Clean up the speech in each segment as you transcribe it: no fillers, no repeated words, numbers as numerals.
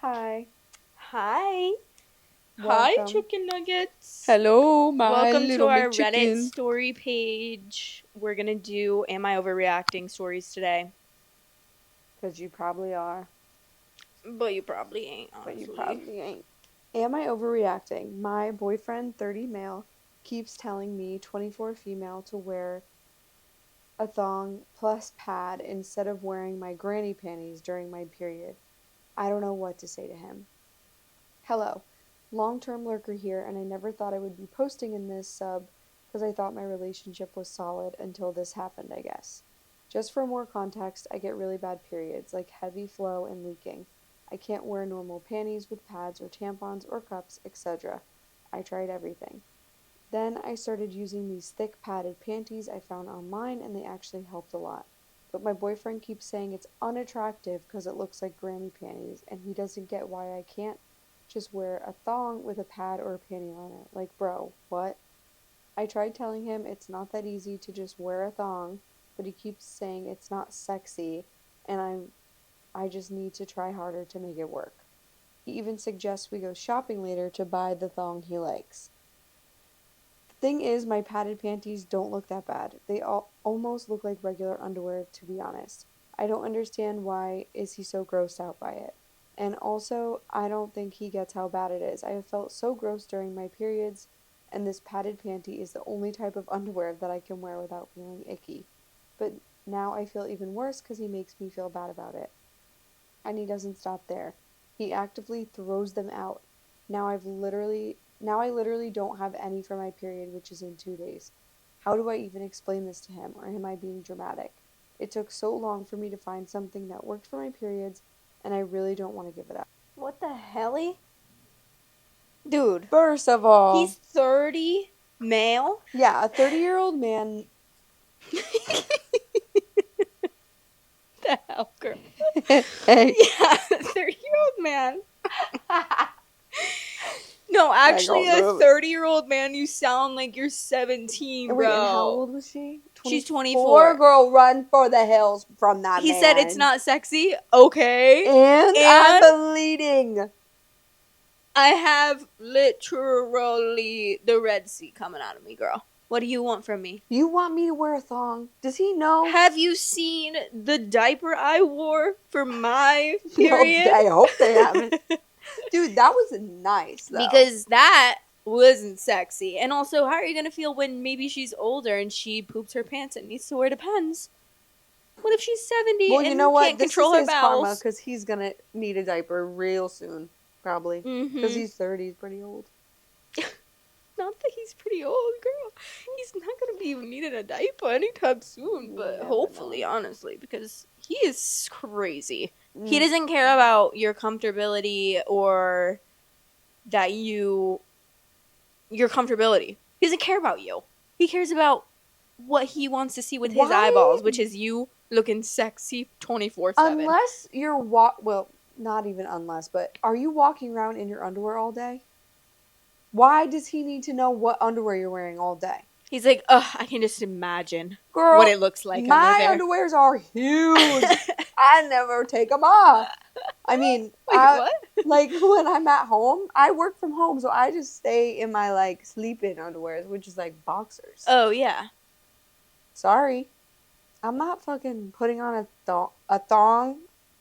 Hi. Hi. Hi, Welcome. chicken nuggets. Hello, my Welcome little to our McChicken. Reddit story page. We're going to do Am I Overreacting stories today. Because you probably are. But you probably ain't, honestly. But you probably ain't. Am I overreacting? My boyfriend, 30 male, keeps telling me, 24 female, to wear a thong plus pad instead of wearing my granny panties during my period. I don't know what to say to him. Hello. Long-term lurker here, and I never thought I would be posting in this sub because I thought my relationship was solid until this happened, I guess. Just for more context, I get really bad periods, like heavy flow and leaking. I can't wear normal panties with pads or tampons or cups, etc. I tried everything. Then I started using these thick padded panties I found online, and they actually helped a lot. But my boyfriend keeps saying it's unattractive because it looks like granny panties, and he doesn't get why I can't just wear a thong with a pad or a panty liner. Like, bro, what? I tried telling him it's not that easy to just wear a thong, but he keeps saying it's not sexy, and I just need to try harder to make it work. He even suggests we go shopping later to buy the thong he likes. The thing is, my padded panties don't look that bad. They almost look like regular underwear, to be honest. I don't understand why is he so grossed out by it. And also, I don't think he gets how bad it is. I have felt so gross during my periods, and this padded panty is the only type of underwear that I can wear without feeling icky. But now I feel even worse because he makes me feel bad about it. And he doesn't stop there. He actively throws them out. Now I literally don't have any for my period, which is in 2 days. How do I even explain this to him, or am I being dramatic? It took so long for me to find something that worked for my periods, and I really don't want to give it up. What the helly? Dude. First of all, He's 30, male? yeah, a 30-year-old man. The hell, girl? Hey. Yeah, 30-year-old man. No, actually, a 30-year-old man, you sound like you're 17, bro. Wait, and how old was she? She's 24. Girl, run for the hills from that He man. said it's not sexy. Okay. And I'm bleeding. I have literally the Red Sea coming out of me, girl. What do you want from me? You want me to wear a thong? Does he know? Have you seen the diaper I wore for my period? I hope they haven't. Dude, that was nice, though. Because that wasn't sexy. And also, how are you going to feel when maybe she's older and she poops her pants and needs to wear Depends? What if she's 70 well, and you know what? can't control her bowels? Because he's going to need a diaper real soon, probably. Because he's 30, he's pretty old. Not that he's pretty old, girl. He's not going to be needing a diaper anytime soon, but hopefully, honestly, because he is crazy. He doesn't care about your comfortability or that your comfortability. He doesn't care about you. He cares about what he wants to see with his eyeballs, which is you looking sexy 24/7. Unless you're well, not even unless, but are you walking around in your underwear all day? Why does he need to know what underwear you're wearing all day? He's like, ugh, I can just imagine Girl, what it looks like under there. My underwears are huge. I never take them off. I mean, what? Like when I'm at home, I work from home, so I just stay in my like sleep-in underwears, which is like boxers. Oh yeah. Sorry, I'm not fucking putting on a thong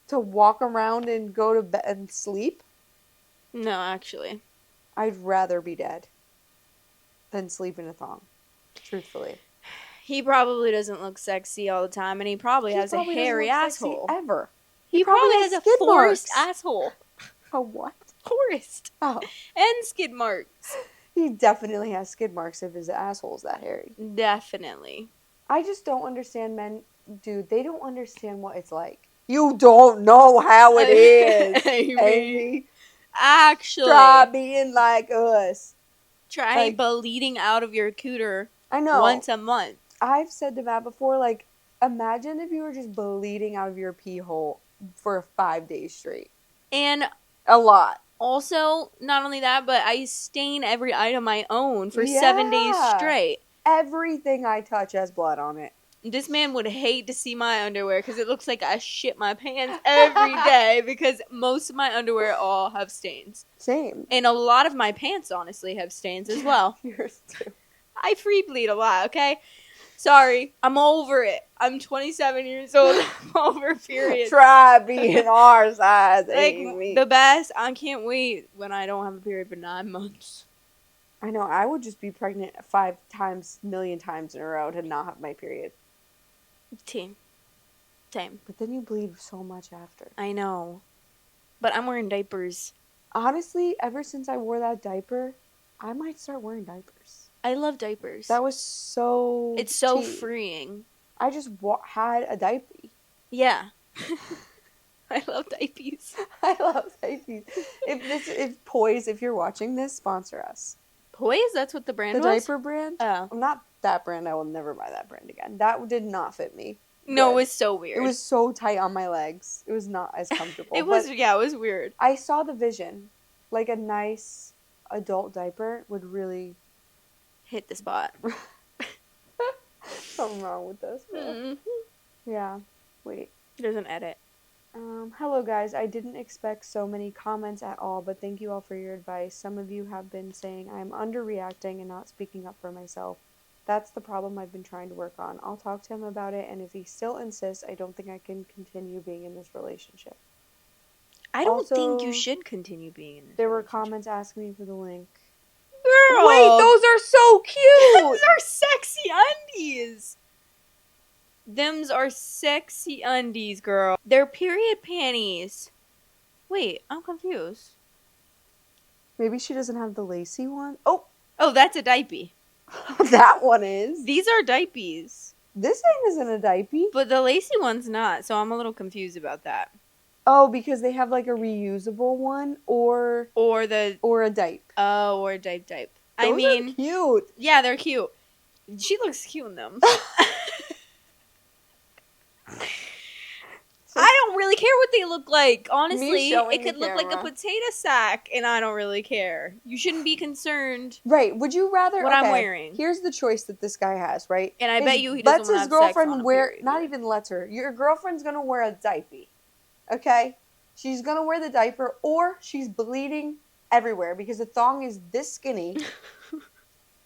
to walk around and go to bed and sleep. No, actually, I'd rather be dead than sleep in a thong. Truthfully. He probably doesn't look sexy all the time, and he probably has a hairy asshole. Ever. He probably has a forest asshole. A what? Forest. Oh. And skid marks. He definitely has skid marks if his asshole's that hairy. Definitely. I just don't understand men. Dude, they don't understand what it's like. You don't know how it is, Amy. Actually. Try being like us. Try bleeding out of your cooter. I know. Once a month. I've said to Matt before, like, imagine if you were just bleeding out of your pee hole for 5 days straight. And a lot. Also, not only that, but I stain every item I own for 7 days straight. Everything I touch has blood on it. This man would hate to see my underwear because it looks like I shit my pants every day because most of my underwear all have stains. Same. And a lot of my pants, honestly, have stains as well. Yours too. I free bleed a lot, okay? Sorry, I'm over it. I'm 27 years old. I'm over periods. Try being our size, Like, Amy. the best. I can't wait when I don't have a period for 9 months. I know. I would just be pregnant 5 times, million times in a row to not have my period. Same. But then you bleed so much after. I know. But I'm wearing diapers. Honestly, ever since I wore that diaper, I might start wearing diapers. I love diapers. That was so... It's so freeing. I just had a diaper. Yeah. I love diapers. I love diapers. If you're watching this, sponsor us. Poise? That's what the brand was? The diaper brand? Oh. Not that brand. I will never buy that brand again. That did not fit me. No, it was so weird. It was so tight on my legs. It was not as comfortable. It was weird. I saw the vision. Like a nice adult diaper would really... hit the spot. Something wrong with this. Mm-hmm. Yeah. Wait. There's an edit. Hello guys, I didn't expect so many comments at all, but thank you all for your advice. Some of you have been saying I'm underreacting and not speaking up for myself. That's the problem I've been trying to work on. I'll talk to him about it, and if he still insists, I don't think I can continue being in this relationship. I don't think you should continue being in this There were comments asking me for the link. Girl! Wait, those are so cute! Those are sexy undies! Them's are sexy undies, girl. They're period panties. Wait, I'm confused. Maybe she doesn't have the lacy one. Oh, that's a diaper. That one is. These are diapers. This thing isn't a diaper. But the lacy one's not, so I'm a little confused about that. Oh, because they have like a reusable one or a diaper. Oh, or a diaper. Those are cute. Yeah, they're cute. She looks cute in them. I don't really care what they look like. Honestly, it could look like a potato sack, and I don't really care. You shouldn't be concerned. Right. Would you rather... what I'm wearing. Here's the choice that this guy has, right? And I bet you he doesn't want to have sex on a period. Lets his girlfriend wear... Not even lets her. Your girlfriend's going to wear a diaper. Okay? She's going to wear the diaper, or she's bleeding everywhere because the thong is this skinny.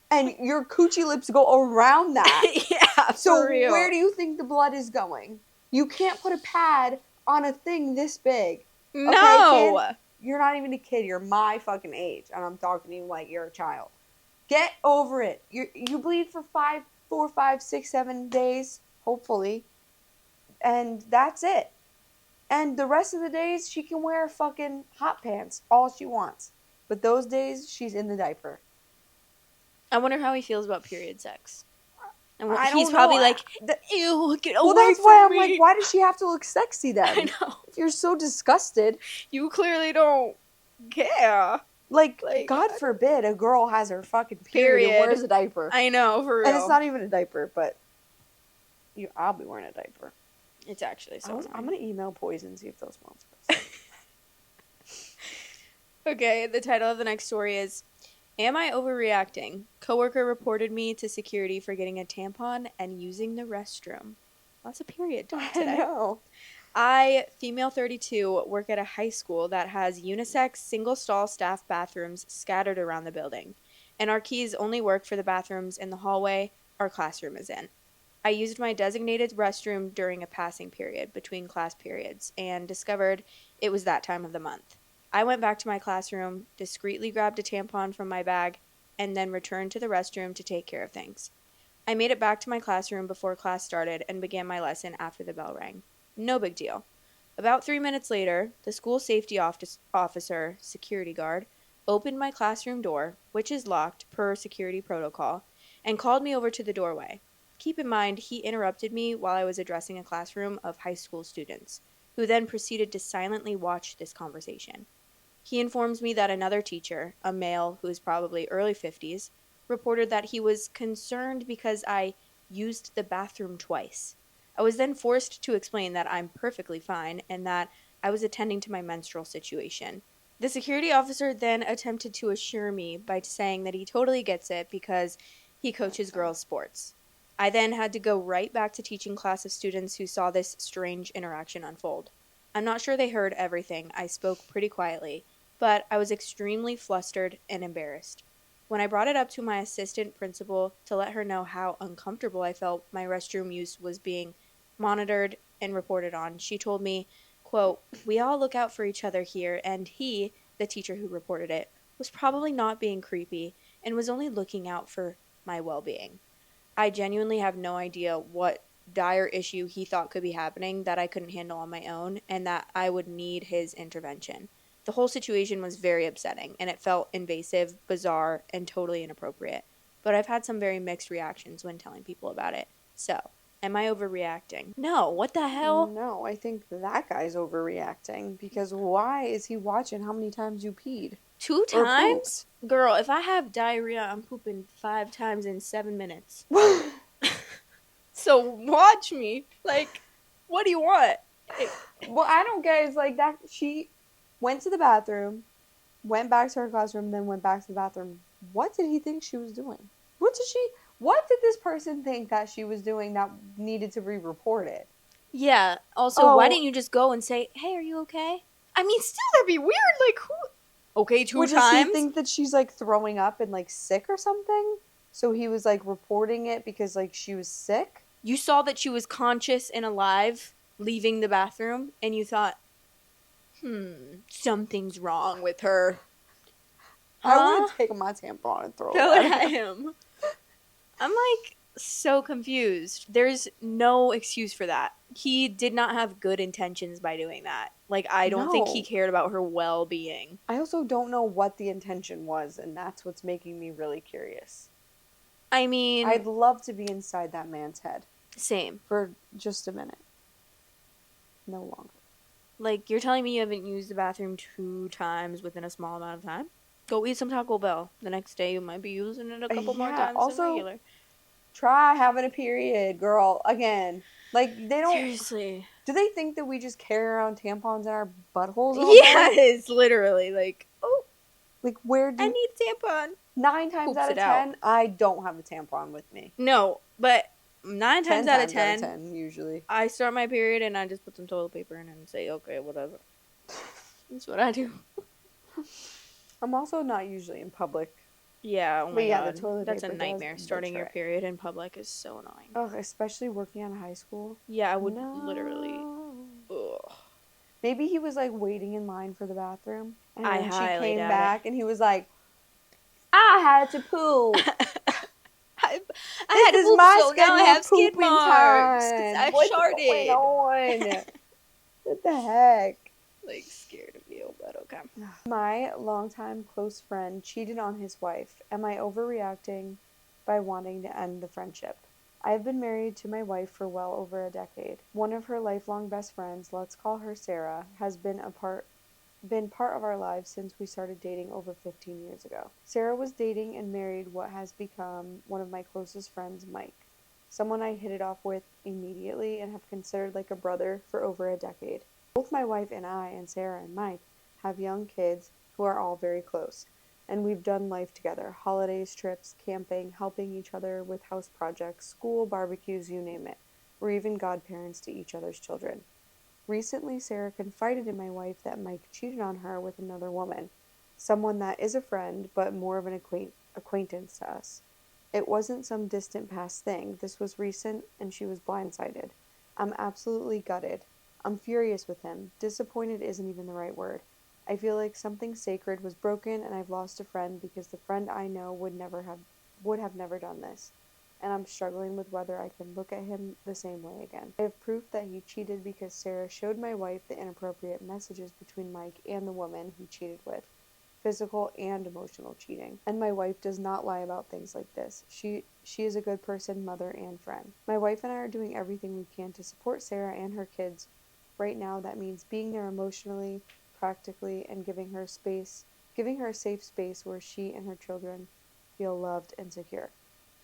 And your coochie lips go around that. Yeah, so for real. Where do you think the blood is going? You can't put a pad on a thing this big. No. Okay, kid? You're not even a kid. You're my fucking age. And I'm talking to you like you're a child. Get over it. You bleed for 4, 5, 6, 7 days, hopefully. And that's it. And the rest of the days, she can wear fucking hot pants all she wants. But those days, she's in the diaper. I wonder how he feels about period sex. And he's probably like, ew, get away from me. Well, that's why I'm like, why does she have to look sexy then? I know. If you're so disgusted. You clearly don't care. Like God forbid a girl has her fucking period and wears a diaper. I know, for real. And it's not even a diaper, but I'll be wearing a diaper. It's actually so I'm going to email Poison, see if those sponsors. Okay, the title of the next story is, Am I Overreacting? Coworker reported me to security for getting a tampon and using the restroom. Lots of period talk today. I know. I, female 32, work at a high school that has unisex single-stall staff bathrooms scattered around the building, and our keys only work for the bathrooms in the hallway our classroom is in. I used my designated restroom during a passing period between class periods and discovered it was that time of the month. I went back to my classroom, discreetly grabbed a tampon from my bag, and then returned to the restroom to take care of things. I made it back to my classroom before class started and began my lesson after the bell rang. No big deal. About 3 minutes later, the school safety officer, security guard, opened my classroom door, which is locked per security protocol, and called me over to the doorway. Keep in mind, he interrupted me while I was addressing a classroom of high school students, who then proceeded to silently watch this conversation. He informs me that another teacher, a male who is probably early 50s, reported that he was concerned because I used the bathroom twice. I was then forced to explain that I'm perfectly fine and that I was attending to my menstrual situation. The security officer then attempted to assure me by saying that he totally gets it because he coaches girls' sports. I then had to go right back to teaching class of students who saw this strange interaction unfold. I'm not sure they heard everything. I spoke pretty quietly, but I was extremely flustered and embarrassed. When I brought it up to my assistant principal to let her know how uncomfortable I felt my restroom use was being monitored and reported on, she told me, quote, "We all look out for each other here, and he, the teacher who reported it, was probably not being creepy and was only looking out for my well-being." I genuinely have no idea what dire issue he thought could be happening that I couldn't handle on my own and that I would need his intervention. The whole situation was very upsetting and it felt invasive, bizarre, and totally inappropriate. But I've had some very mixed reactions when telling people about it. So, am I overreacting? No, what the hell? No, I think that guy's overreacting because why is he watching how many times you peed? 2 Or times? Girl, if I have diarrhea, I'm pooping 5 times in 7 minutes. pooped? So watch me. Like, what do you want? Well, I don't get it's like that. She went to the bathroom, went back to her classroom, then went back to the bathroom. What did he think she was doing? What did this person think that she was doing that needed to be reported? Yeah. Also, why didn't you just go and say, "Hey, are you okay?" I mean, still that'd be weird. Like, who? Okay, 2 Does times. he think that she's like throwing up and like sick or something? So he was like reporting it because like she was sick? You saw that she was conscious and alive leaving the bathroom, and you thought, something's wrong with her. Huh? I would take my tampon and throw it at him. I'm like so confused. There's no excuse for that. He did not have good intentions by doing that. Like, I don't think he cared about her well-being. I also don't know what the intention was, and that's what's making me really curious. I mean, I'd love to be inside that man's head. Same. For just a minute. No longer. Like, you're telling me you haven't used the bathroom 2 times within a small amount of time? Go eat some Taco Bell. The next day you might be using it a couple more times than regular. Try having a period, girl. Again. Like, they don't... Seriously. Do they think that we just carry around tampons in our buttholes all day? Yes, literally. Like, oh. Like, where do... I need a tampon. 9 times out of 10, I don't have a tampon with me. No, but 9 times out of 10, usually. I start my period and I just put some toilet paper in and say, okay, whatever. That's what I do. I'm also not usually in public. Yeah, oh my God. The toilet That's paper a nightmare. Starting your period in public is so annoying. Oh, especially working at a high school. Yeah, I would literally. Ugh. Maybe he was like waiting in line for the bathroom, and then she highly came doubt back, and he was like, "I had to poop. I had to poop, so now I have skid marks because I sharted. What's going on? What the heck?" Like, scared of you, but okay. My longtime close friend cheated on his wife. Am I overreacting by wanting to end the friendship? I have been married to my wife for well over a decade. One of her lifelong best friends, let's call her Sarah, has been part of our lives since we started dating over 15 years ago. Sarah was dating and married what has become one of my closest friends, Mike, someone I hit it off with immediately and have considered like a brother for over a decade. Both my wife and I, and Sarah and Mike, have young kids who are all very close, and we've done life together, holidays, trips, camping, helping each other with house projects, school, barbecues, you name it. We're even godparents to each other's children. Recently, Sarah confided in my wife that Mike cheated on her with another woman, someone that is a friend, but more of an acquaintance to us. It wasn't some distant past thing. This was recent, and she was blindsided. I'm absolutely gutted. I'm furious with him. Disappointed isn't even the right word. I feel like something sacred was broken and I've lost a friend because the friend I know would have never done this. And I'm struggling with whether I can look at him the same way again. I have proof that he cheated because Sarah showed my wife the inappropriate messages between Mike and the woman he cheated with. Physical and emotional cheating. And my wife does not lie about things like this. She is a good person, mother, and friend. My wife and I are doing everything we can to support Sarah and her kids. Right now, that means being there emotionally, practically, and giving her a safe space where she and her children feel loved and secure.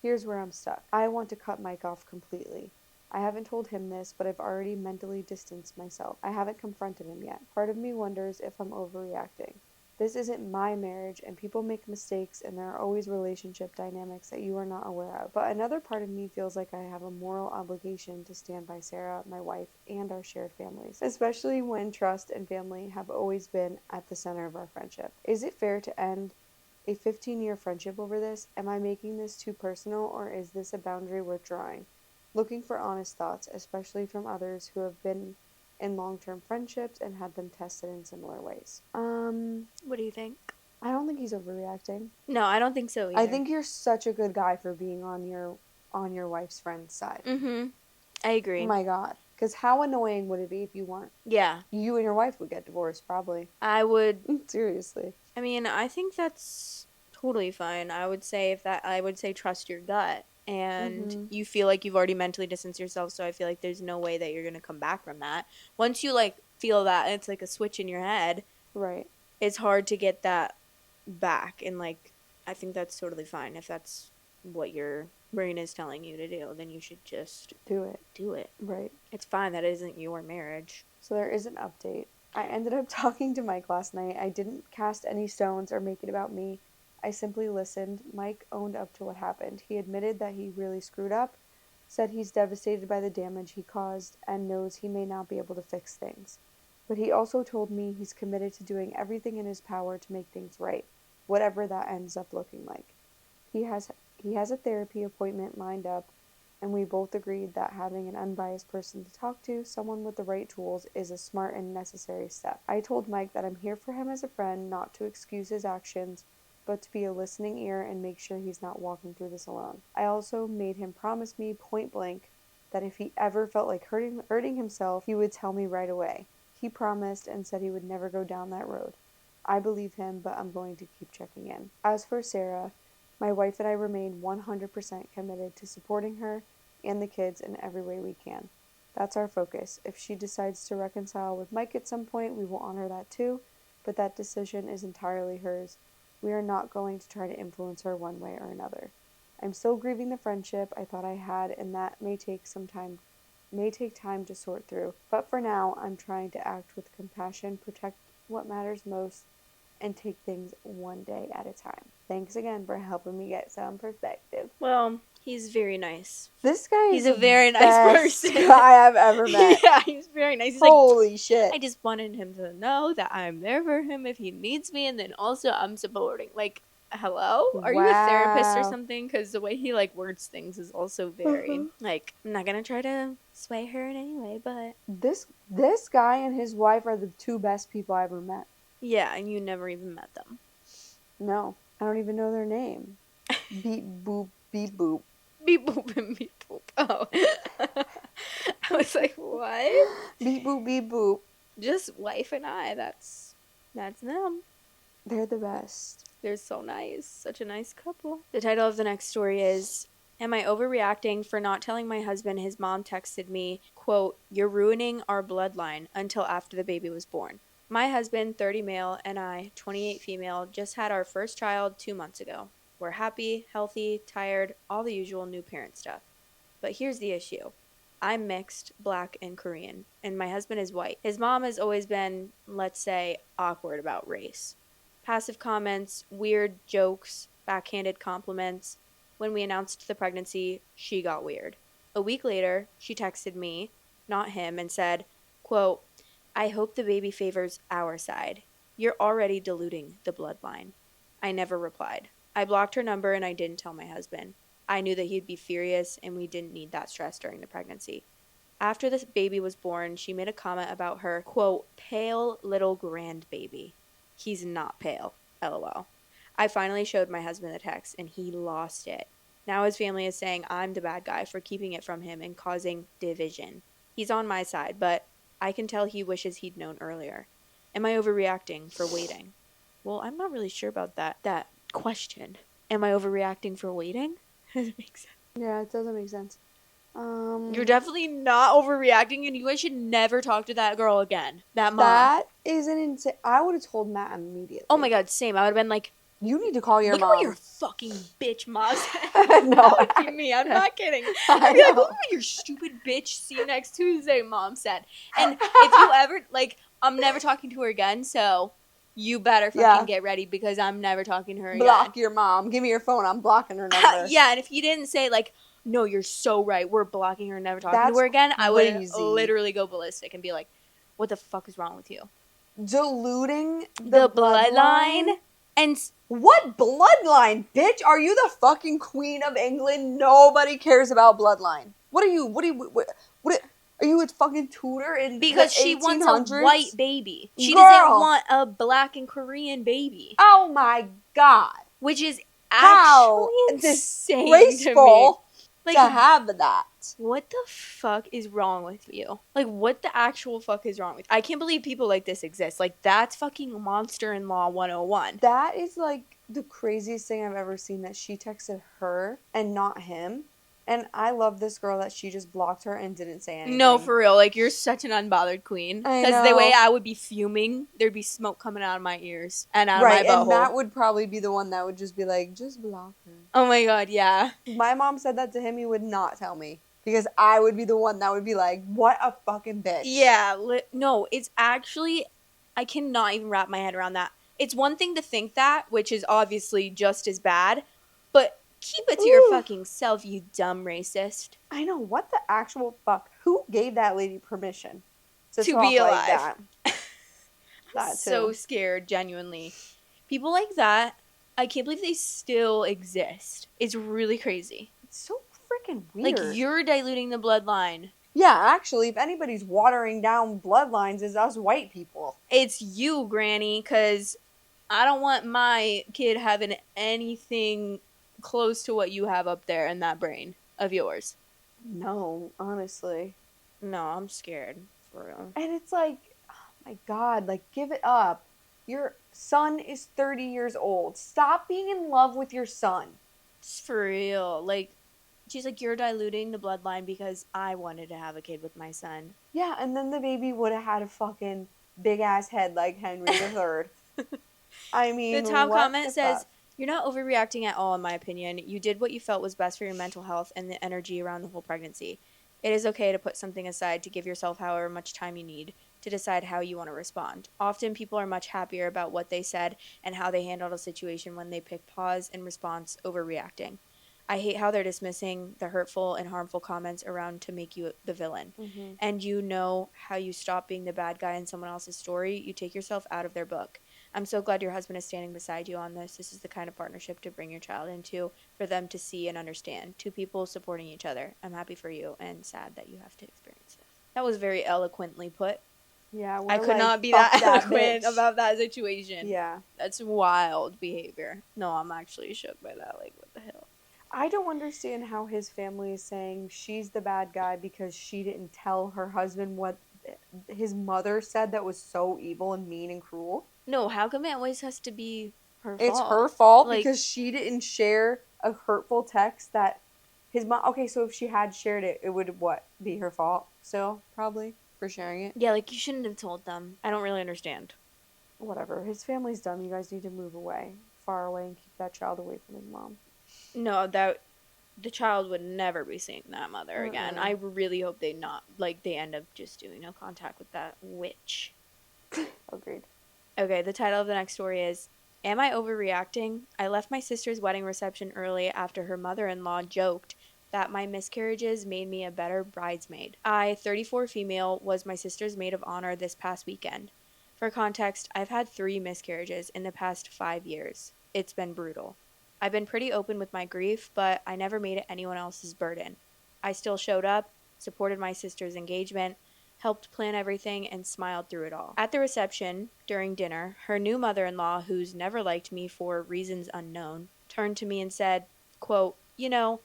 Here's where I'm stuck. I want to cut Mike off completely. I haven't told him this, but I've already mentally distanced myself. I haven't confronted him yet. Part of me wonders if I'm overreacting. This isn't my marriage, and people make mistakes, and there are always relationship dynamics that you are not aware of. But another part of me feels like I have a moral obligation to stand by Sarah, my wife, and our shared families, especially when trust and family have always been at the center of our friendship. Is it fair to end a 15-year friendship over this? Am I making this too personal, or is this a boundary worth drawing? Looking for honest thoughts, especially from others who have been in long-term friendships and had them tested in similar ways. What do you think? I don't think he's overreacting. No, I don't think so either. I think you're such a good guy for being on your wife's friend's side. Mm-hmm. I agree. Oh my God. Because how annoying would it be if you weren't? Yeah. You and your wife would get divorced, probably. I would. Seriously. I mean, I think that's totally fine. I would say trust your gut. And you feel like you've already mentally distanced yourself, so I feel like there's no way that you're going to come back from that. Once you, like, feel that, it's like a switch in your head. Right. It's hard to get that back. And, like, I think that's totally fine. If that's what your brain is telling you to do, then you should just do it. Do it. Right. It's fine. That isn't your marriage. So there is an update. I ended up talking to Mike last night. I didn't cast any stones or make it about me. I simply listened. Mike owned up to what happened. He admitted that he really screwed up, said he's devastated by the damage he caused, and knows he may not be able to fix things. But he also told me he's committed to doing everything in his power to make things right, whatever that ends up looking like. He has a therapy appointment lined up, and we both agreed that having an unbiased person to talk to, someone with the right tools, is a smart and necessary step. I told Mike that I'm here for him as a friend, not to excuse his actions, but to be a listening ear and make sure he's not walking through this alone. I also made him promise me point blank that if he ever felt like hurting himself, he would tell me right away. He promised and said he would never go down that road. I believe him, but I'm going to keep checking in. As for Sarah, my wife and I remain 100% committed to supporting her and the kids in every way we can. That's our focus. If she decides to reconcile with Mike at some point, we will honor that too, but that decision is entirely hers. We are not going to try to influence her one way or another. I'm still grieving the friendship I thought I had, and that may take time to sort through. But for now, I'm trying to act with compassion, protect what matters most, and take things one day at a time. Thanks again for helping me get some perspective. Well, he's very nice. This guy is a very nice person guy I've ever met. Yeah, he's very nice. He's Holy shit. I just wanted him to know that I'm there for him if he needs me, and then also I'm supporting. Like, hello? Are you a therapist or something? Because the way he, like, words things is also very, like, I'm not going to try to sway her in any way, but... This guy and his wife are the two best people I ever met. Yeah, and you never even met them. No, I don't even know their name. Beep boop, beep boop. Beep boop and beep boop. Oh. I was like, what? Beep boop, beep boop. Just wife and I. That's them. They're the best. They're so nice. Such a nice couple. The title of the next story is, Am I overreacting for not telling my husband his mom texted me, quote, "You're ruining our bloodline," until after the baby was born? My husband, 30 male, and I, 28 female, just had our first child 2 months ago. We're happy, healthy, tired, all the usual new parent stuff. But here's the issue. I'm mixed, black, and Korean, and my husband is white. His mom has always been, let's say, awkward about race. Passive comments, weird jokes, backhanded compliments. When we announced the pregnancy, she got weird. A week later, she texted me, not him, and said, quote, "I hope the baby favors our side. You're already diluting the bloodline." I never replied. I blocked her number and I didn't tell my husband. I knew that he'd be furious and we didn't need that stress during the pregnancy. After the baby was born, she made a comment about her, quote, "pale little grandbaby." He's not pale, LOL. I finally showed my husband the text and he lost it. Now his family is saying I'm the bad guy for keeping it from him and causing division. He's on my side, but I can tell he wishes he'd known earlier. Am I overreacting for waiting? Well, I'm not really sure about that question. Am I overreacting for waiting? Does it make sense? Yeah, it doesn't make sense. You're definitely not overreacting, and you guys should never talk to that girl again. That mom. That is an insane... I would have told Matt immediately. Oh my god, same. I would have been like, you need to call your look mom. Look at what your fucking bitch mom said. No. That would be me. I'm not kidding. I'd be like, look at what your stupid bitch see you next Tuesday mom said. And if you ever, like, I'm never talking to her again, so you better fucking get ready because I'm never talking to her again. Block your mom. Give me your phone. I'm blocking her number. Yeah, and if you didn't say, like, no, you're so right, we're blocking her, never talking to her again, I would literally go ballistic and be like, what the fuck is wrong with you? Diluting the bloodline? And what bloodline, bitch? Are you the fucking Queen of England? Nobody cares about bloodline. What are you? Are you a fucking tutor in because the 1800s? She wants a white baby. She Girl. Doesn't want a black and Korean baby. Oh my god. Which is actually insane to me. Like, to have that. What the fuck is wrong with you? Like, what the actual fuck is wrong with you? I can't believe people like this exist. Like, that's fucking monster-in-law 101. That is, like, the craziest thing I've ever seen, that she texted her and not him. And I love this girl that she just blocked her and didn't say anything. No, for real. Like, you're such an unbothered queen. Because the way I would be fuming, there'd be smoke coming out of my ears and out of my butthole. Right, and that would probably be the one that would just be like, just block her. Oh my god, yeah. My mom said that to him, he would not tell me. Because I would be the one that would be like, what a fucking bitch. Yeah, no, it's actually, I cannot even wrap my head around that. It's one thing to think that, which is obviously just as bad, but keep it to your fucking self, you dumb racist. I know, what the actual fuck? Who gave that lady permission to be alive? Like that? I'm so scared, genuinely. People like that, I can't believe they still exist. It's really crazy. It's so freaking weird. Like, you're diluting the bloodline. Yeah, actually, if anybody's watering down bloodlines, it's us white people. It's you, Granny, because I don't want my kid having anything close to what you have up there in that brain of yours. No, honestly. No, I'm scared, for real. And it's like, oh my god, like, give it up. Your son is 30 years old. Stop being in love with your son. It's for real. Like, she's like, you're diluting the bloodline because I wanted to have a kid with my son. Yeah, and then the baby would have had a fucking big-ass head like Henry III. I mean, the top comment says, you're not overreacting at all, in my opinion. You did what you felt was best for your mental health and the energy around the whole pregnancy. It is okay to put something aside to give yourself however much time you need to decide how you want to respond. Often people are much happier about what they said and how they handled a situation when they pick pause and response over reacting. I hate how they're dismissing the hurtful and harmful comments around to make you the villain. Mm-hmm. And you know how you stop being the bad guy in someone else's story, you take yourself out of their book. I'm so glad your husband is standing beside you on this. This is the kind of partnership to bring your child into, for them to see and understand. Two people supporting each other. I'm happy for you and sad that you have to experience this. That was very eloquently put. Yeah, I could not be that eloquent about that situation. Yeah. That's wild behavior. No, I'm actually shook by that. Like, what the hell? I don't understand how his family is saying she's the bad guy because she didn't tell her husband what his mother said that was so evil and mean and cruel. No, how come it always has to be her fault? It's her fault because she didn't share a hurtful text that his mom... Okay, so if she had shared it, it would, what, be her fault still, probably, for sharing it? Yeah, like, you shouldn't have told them. I don't really understand. Whatever. His family's dumb. You guys need to move away, far away, and keep that child away from his mom. No, the child would never be seeing that mother again. I really hope they end up just doing no contact with that witch. Agreed. Okay, the title of the next story is, Am I Overreacting? I left my sister's wedding reception early after her mother-in-law joked that my miscarriages made me a better bridesmaid. I, 34 female, was my sister's maid of honor this past weekend. For context, I've had 3 miscarriages in the past 5 years. It's been brutal. I've been pretty open with my grief, but I never made it anyone else's burden. I still showed up, supported my sister's engagement, helped plan everything, and smiled through it all. At the reception, during dinner, her new mother-in-law, who's never liked me for reasons unknown, turned to me and said, quote, "You know,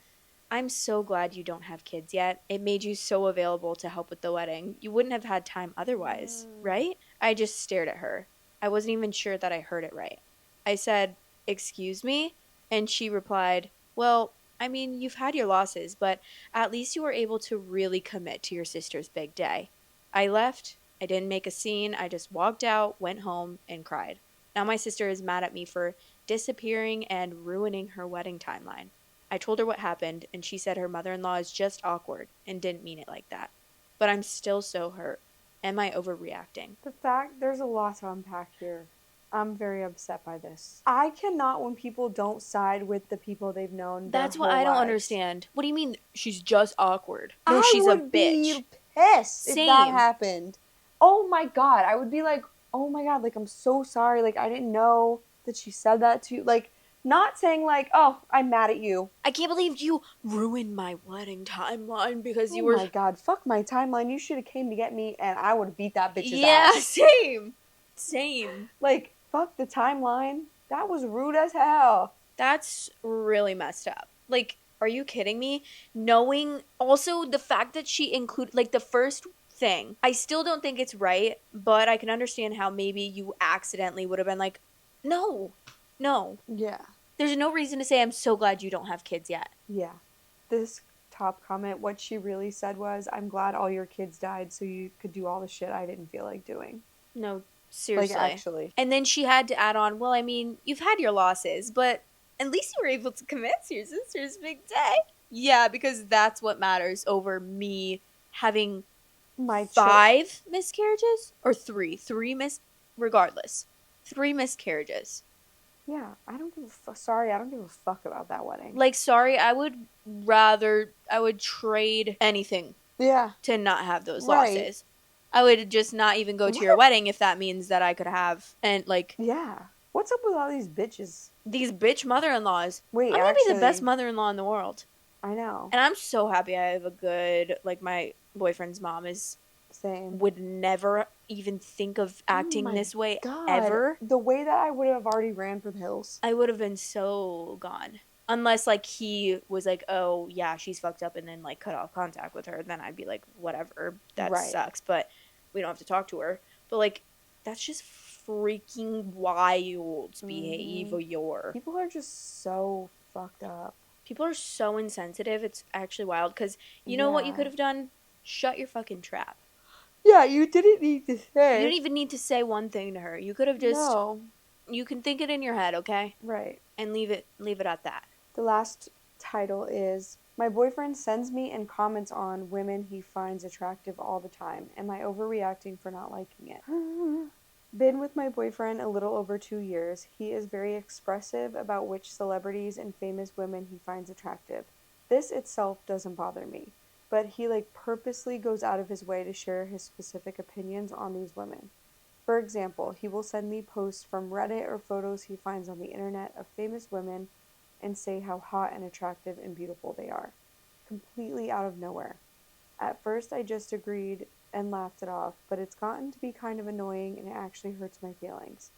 I'm so glad you don't have kids yet. It made you so available to help with the wedding. You wouldn't have had time otherwise, right?" I just stared at her. I wasn't even sure that I heard it right. I said, "Excuse me?" And she replied, "Well, I mean, you've had your losses, but at least you were able to really commit to your sister's big day." I left. I didn't make a scene. I just walked out, went home, and cried. Now my sister is mad at me for disappearing and ruining her wedding timeline. I told her what happened, and she said her mother-in-law is just awkward and didn't mean it like that. But I'm still so hurt. Am I overreacting? There's a lot to unpack here. I'm very upset by this. I cannot when people don't side with the people they've known their That's what whole I don't lives. understand. What do you mean she's just awkward? No, I she's a would bitch. be pissed if that Same. happened. Oh my god, I would be like, "Oh my god, like I'm so sorry. Like I didn't know that she said that to you." Like not saying like, "Oh, I'm mad at you." I can't believe you ruined my wedding timeline because Oh you were. my god, fuck my timeline. You should have came to get me and I would have beat that bitch's Yeah, ass. same. Same. Like, fuck the timeline. That was rude as hell. That's really messed up. Like, are you kidding me? Knowing also the fact that she included, like, the first thing, I still don't think it's right, but I can understand how maybe you accidentally would have been like, no, no. Yeah. There's no reason to say, I'm so glad you don't have kids yet. Yeah. This top comment, what she really said was, I'm glad all your kids died so you could do all the shit I didn't feel like doing. No, Like, seriously. actually. And then she had to add on, well, I mean, you've had your losses, but at least you were able to commence your sister's big day. Yeah, because that's what matters over me having My 5 miscarriages or 3. Regardless. 3 miscarriages. Yeah, I don't give a fuck. Sorry, I don't give a fuck about that wedding. Like, sorry, I would trade anything Yeah. to not have those Right. losses. I would just not even go to your wedding if that means that I could have, and like, Yeah. What's up with all these bitches? these bitch mother-in-laws. Wait, I'm gonna be the best actually, mother-in-law in the world. I know. And I'm so happy I have a good, like, my boyfriend's mom Same. would never even think of acting my this way God. ever. The way that I would have already ran for the hills. I would have been so gone. Unless, like, he was like, oh, yeah, she's fucked up, and then, like, cut off contact with her. Then I'd be like, whatever, that Right. sucks, but we don't have to talk to her. But, like, that's just freaking wild behavior. People are just so fucked up. People are so insensitive. It's actually wild. Because you know what you could have done? Shut your fucking trap. Yeah, you didn't need to say. You didn't even need to say one thing to her. You could have just. No. You can think it in your head, okay? Right. And leave it at that. The last title is, my boyfriend sends me and comments on women he finds attractive all the time. Am I overreacting for not liking it? Been with my boyfriend a little over 2 years. He is very expressive about which celebrities and famous women he finds attractive. This itself doesn't bother me, but he purposely goes out of his way to share his specific opinions on these women. For example, he will send me posts from Reddit or photos he finds on the internet of famous women and say how hot and attractive and beautiful they are, completely out of nowhere. At first I just agreed and laughed it off, but it's gotten to be kind of annoying and it actually hurts my feelings.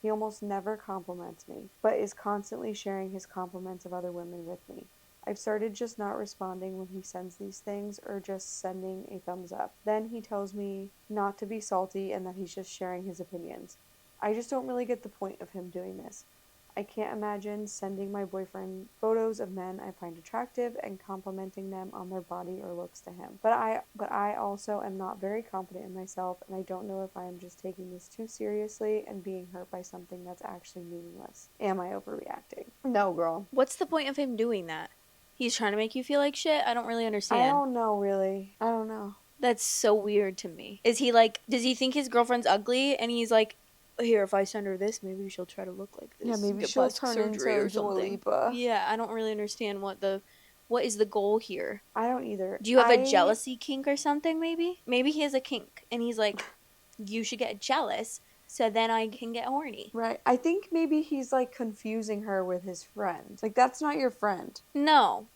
He almost never compliments me, but is constantly sharing his compliments of other women with me. I've started just not responding when he sends these things or just sending a thumbs up. Then he tells me not to be salty and that he's just sharing his opinions. I just don't really get the point of him doing this. I can't imagine sending my boyfriend photos of men I find attractive and complimenting them on their body or looks to him. But I also am not very confident in myself, and I don't know if I am just taking this too seriously and being hurt by something that's actually meaningless. Am I overreacting? No, girl. What's the point of him doing that? He's trying to make you feel like shit? I don't really understand. I don't know, really. I don't know. That's so weird to me. Is he like, does he think his girlfriend's ugly? And he's like, here, if I send her this, maybe she'll try to look like this. Yeah, maybe get she'll plastic turn surgery into or Dua something. Lipa. Yeah, I don't really understand what is the goal here. I don't either. Do you have a jealousy kink or something, maybe? Maybe he has a kink, and he's like, you should get jealous, so then I can get horny. Right. I think maybe he's confusing her with his friend. That's not your friend. No.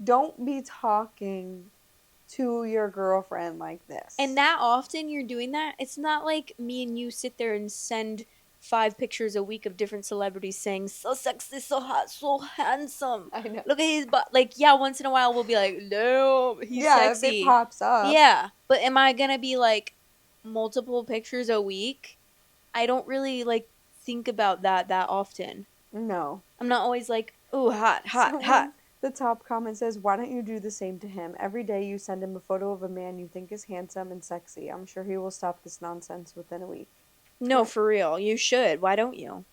Don't be talking to your girlfriend like this. And that often you're doing that. It's not like me and you sit there and send 5 pictures a week of different celebrities saying, so sexy, so hot, so handsome. I know. Look at his butt. Once in a while we'll be like, no, he's sexy. If it pops up. Yeah. But am I going to be multiple pictures a week? I don't really think about that often. No. I'm not always ooh, hot, hot. The top comment says, why don't you do the same to him? Every day you send him a photo of a man you think is handsome and sexy. I'm sure he will stop this nonsense within a week. No, for real. You should. Why don't you?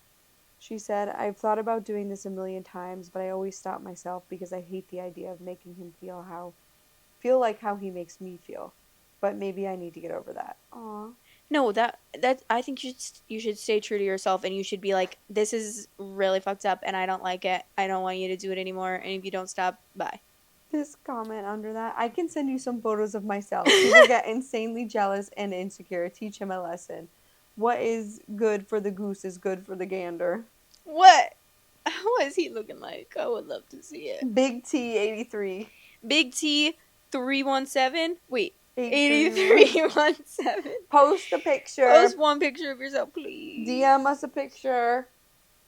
She said, I've thought about doing this a million times, but I always stop myself because I hate the idea of making him feel like how he makes me feel. But maybe I need to get over that. Aw. No, that I think you should stay true to yourself, and you should be like, this is really fucked up and I don't like it. I don't want you to do it anymore, and if you don't stop, bye. This comment under that. I can send you some photos of myself. He will get insanely jealous and insecure. Teach him a lesson. What is good for the goose is good for the gander. What? What is he looking like? I would love to see it. Big T 83. Big T 317. Wait. 8317. 8317. Post a picture. Post one picture of yourself, please. DM us a picture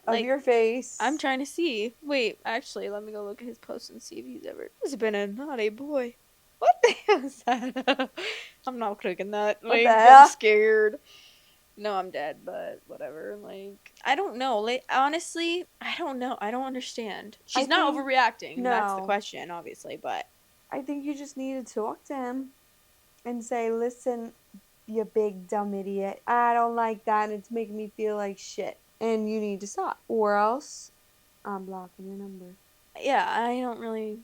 of Like, your face. I'm trying to see. Wait, actually, let me go look at his post and see if he's ever. He's been a naughty boy. What the hell is that? I'm not clicking that. Like, I'm scared. No, I'm dead, but whatever. Like, I don't know. Like, honestly, I don't know. I don't understand. She's not overreacting. No. That's the question, obviously, but I think you just need to talk to him and say, listen, you big dumb idiot. I don't like that and it's making me feel like shit. And you need to stop. Or else I'm blocking your number. yeah, I don't really.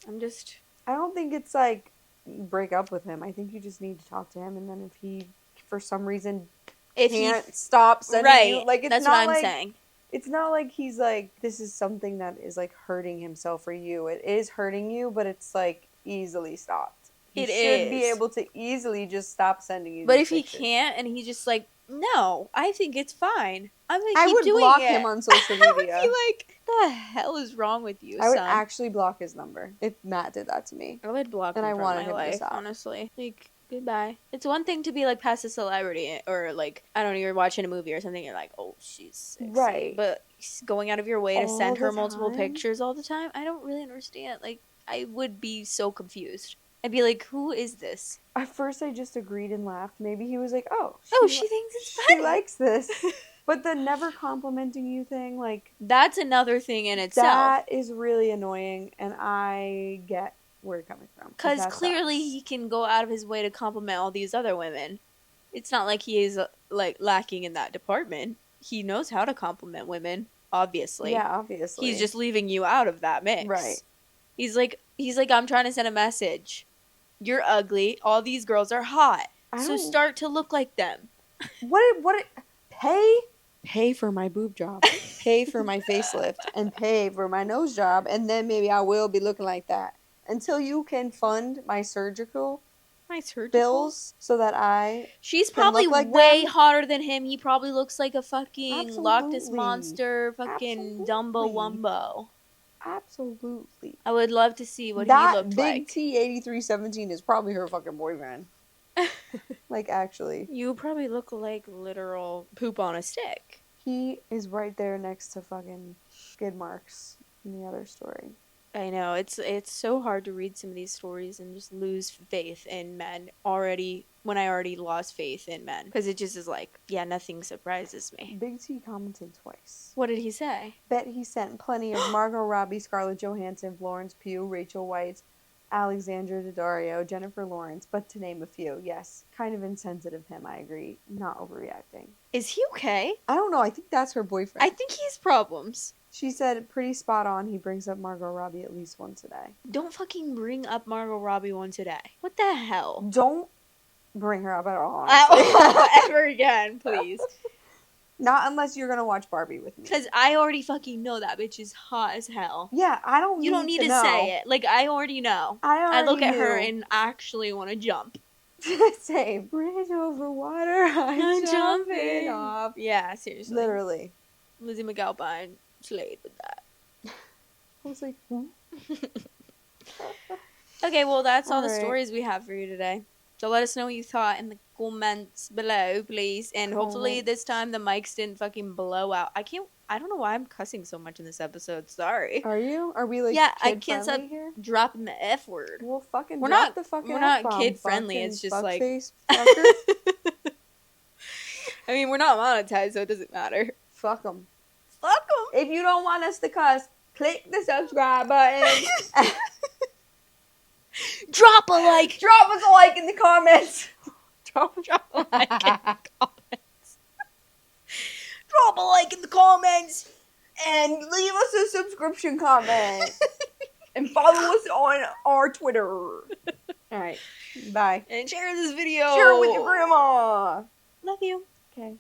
I don't think it's like break up with him. I think you just need to talk to him, and then if he, for some reason, can't stop sending you, like, it's that's not what I'm like, saying. It's not like he's like, this is something that is like hurting himself or you. It is hurting you, but it's like easily stopped. He should be able to easily just stop sending you. But if he can't, and he just like, no, I think it's fine. I'm gonna keep I would doing block it. him on social media. I would be like, the hell is wrong with you, I would son? actually block his number if Matt did that to me. I would block him and I from wanted my him to life, stop. honestly. Like, goodbye. It's one thing to be like past a celebrity, or like, I don't know, you're watching a movie or something, you're like, oh, she's sexy. Right. But going out of your way to All send her the multiple time? pictures all the time, I don't really understand. Like, I would be so confused. I'd be like, who is this? At first, I just agreed and laughed. Maybe he was like, "Oh, she thinks it's she funny. likes this." But the never complimenting you thing, like, that's another thing in itself. that is really annoying, and I get where you're coming from. Because clearly he can go out of his way to compliment all these other women. It's not like he is like lacking in that department. He knows how to compliment women, obviously. Yeah, obviously. He's just leaving you out of that mix. Right. He's like, I'm trying to send a message. You're ugly. All these girls are hot. So start to look like them. Pay for my boob job, pay for my facelift, and pay for my nose job, and then maybe I will be looking like that. Until you can fund my surgical bills so that I She's probably like way them. hotter than him. He probably looks like a fucking Absolutely. Loch Ness Monster, fucking Dumbo Wumbo. Absolutely. I would love to see what he looked like. That big T8317 is probably her fucking boyfriend. Like, actually. You probably look like literal poop on a stick. He is right there next to fucking skid marks in the other story. I know. It's so hard to read some of these stories and just lose faith in men when I already lost faith in men. Because it just is like, yeah, nothing surprises me. Big T commented twice. What did he say? Bet he sent plenty of Margot Robbie, Scarlett Johansson, Florence Pugh, Rachel Weisz, Alexandra Daddario, Jennifer Lawrence, but to name a few. Yes, kind of insensitive him, I agree. Not overreacting. Is he okay? I don't know. I think that's her boyfriend. I think he has problems. She said, pretty spot on. He brings up Margot Robbie at least once a day. Don't fucking bring up Margot Robbie once a day. What the hell? Don't bring her up at all. Ever again, please. Not unless you're gonna watch Barbie with me. Because I already fucking know that bitch is hot as hell. Yeah, I don't. You don't need to say it. Like, I already know. I look at her and actually want to jump. Say, bridge over water, I'm jumping off. Yeah, seriously. Literally. Lizzie McAlpine slayed with that. I was like, hmm? Okay, well, that's all the stories we have for you today. So let us know what you thought in the comments below, please. And hopefully this time the mics didn't fucking blow out. I don't know why I'm cussing so much in this episode. Sorry. Are you? Are we like I can't stop dropping the F word. Well, fucking we're drop not the fucking We're not F-bomb, kid friendly. It's just like face fucker. I mean, we're not monetized, so it doesn't matter. Fuck them. Fuck them. If you don't want us to cuss, click the subscribe button. Drop a like. Drop us a like in the comments. Drop a like in the comments. Drop a like in the comments. And leave us a subscription comment. And follow us on our Twitter. Alright. Bye. And share this video. Share it with your grandma. Love you. Okay.